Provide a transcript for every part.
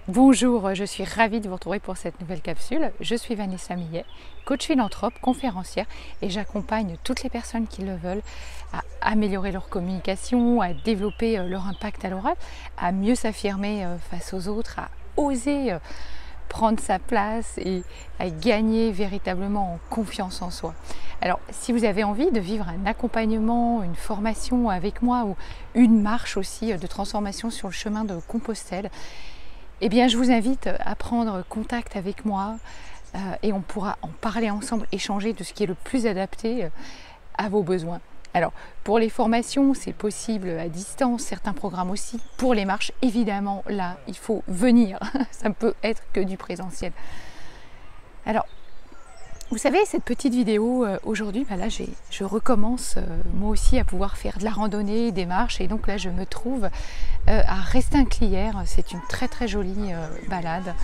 Bonjour, je suis ravie de vous retrouver pour cette nouvelle capsule. Je suis Vanessa Millet, coach philanthrope, conférencière et j'accompagne toutes les personnes qui le veulent à améliorer leur communication, à développer leur impact à l'oral, à mieux s'affirmer face aux autres, à oser prendre sa place et à gagner véritablement en confiance en soi. Alors, si vous avez envie de vivre un accompagnement, une formation avec moi ou une marche aussi de transformation sur le chemin de Compostelle, eh bien, je vous invite à prendre contact avec moi et on pourra en parler ensemble, échanger de ce qui est le plus adapté à vos besoins. Alors, pour les formations, c'est possible à distance, certains programmes aussi. Pour les marches, évidemment, là, il faut venir. Ça ne peut être que du présentiel. Alors, vous savez, cette petite vidéo aujourd'hui, là, je recommence moi aussi à pouvoir faire de la randonnée, des marches. Et donc là, je me trouve à Restinclières. C'est une très très jolie balade.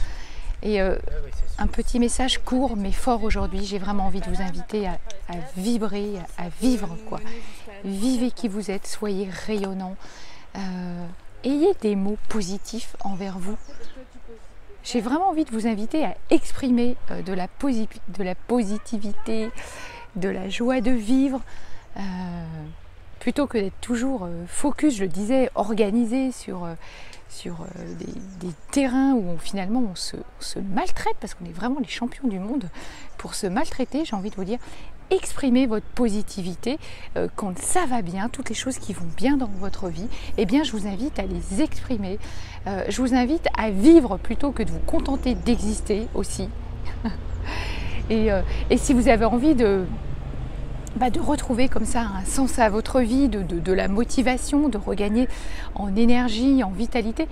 Et un petit message court mais fort aujourd'hui. J'ai vraiment envie de vous inviter à vibrer, à vivre quoi. Vivez qui vous êtes, soyez rayonnant. Ayez des mots positifs envers vous. J'ai vraiment envie de vous inviter à exprimer de la positivité, de la joie de vivre, plutôt que d'être toujours focus, je le disais, organisé sur des terrains où finalement on se maltraite, parce qu'on est vraiment les champions du monde pour se maltraiter. J'ai envie de vous dire, exprimez votre positivité, quand ça va bien, toutes les choses qui vont bien dans votre vie, eh bien je vous invite à les exprimer. Je vous invite à vivre plutôt que de vous contenter d'exister aussi. Et si vous avez envie de retrouver comme ça un sens à votre vie, de la motivation, de regagner en énergie, en vitalité,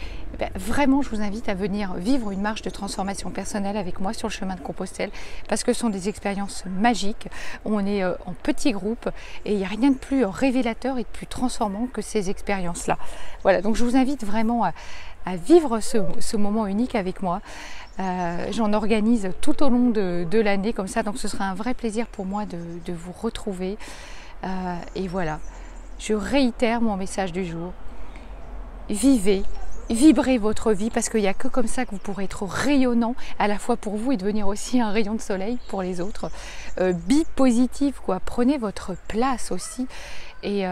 vraiment je vous invite à venir vivre une marche de transformation personnelle avec moi sur le chemin de Compostelle, parce que ce sont des expériences magiques. On est en petit groupe et il n'y a rien de plus révélateur et de plus transformant que ces expériences-là. Voilà, donc je vous invite vraiment à vivre ce moment unique avec moi. J'en organise tout au long de l'année comme ça, donc ce sera un vrai plaisir pour moi de vous retrouver. Et voilà, je réitère mon message du jour. Vivez, vibrez votre vie, parce qu'il n'y a que comme ça que vous pourrez être rayonnant à la fois pour vous et devenir aussi un rayon de soleil pour les autres. Be positive, quoi. Prenez votre place aussi. Et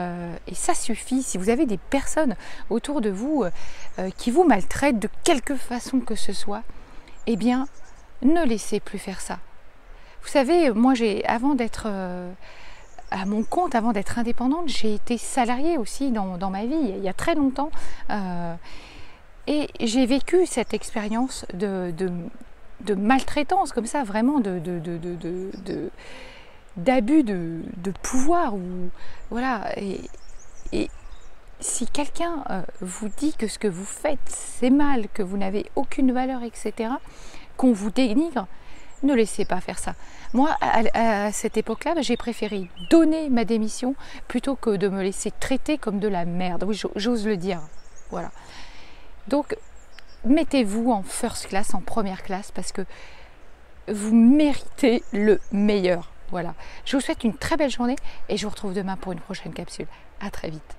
ça suffit. Si vous avez des personnes autour de vous qui vous maltraitent de quelque façon que ce soit, eh bien, ne laissez plus faire ça. Vous savez, moi, avant d'être à mon compte, avant d'être indépendante, j'ai été salariée aussi dans ma vie, il y a très longtemps. Et j'ai vécu cette expérience de maltraitance, comme ça, vraiment d'abus de pouvoir. Voilà. Et si quelqu'un vous dit que ce que vous faites, c'est mal, que vous n'avez aucune valeur, etc., qu'on vous dénigre, ne laissez pas faire ça. Moi, à cette époque-là, j'ai préféré donner ma démission plutôt que de me laisser traiter comme de la merde. Oui, j'ose le dire. Voilà. Donc, mettez-vous en first class, en première classe, parce que vous méritez le meilleur. Voilà. Je vous souhaite une très belle journée et je vous retrouve demain pour une prochaine capsule. À très vite.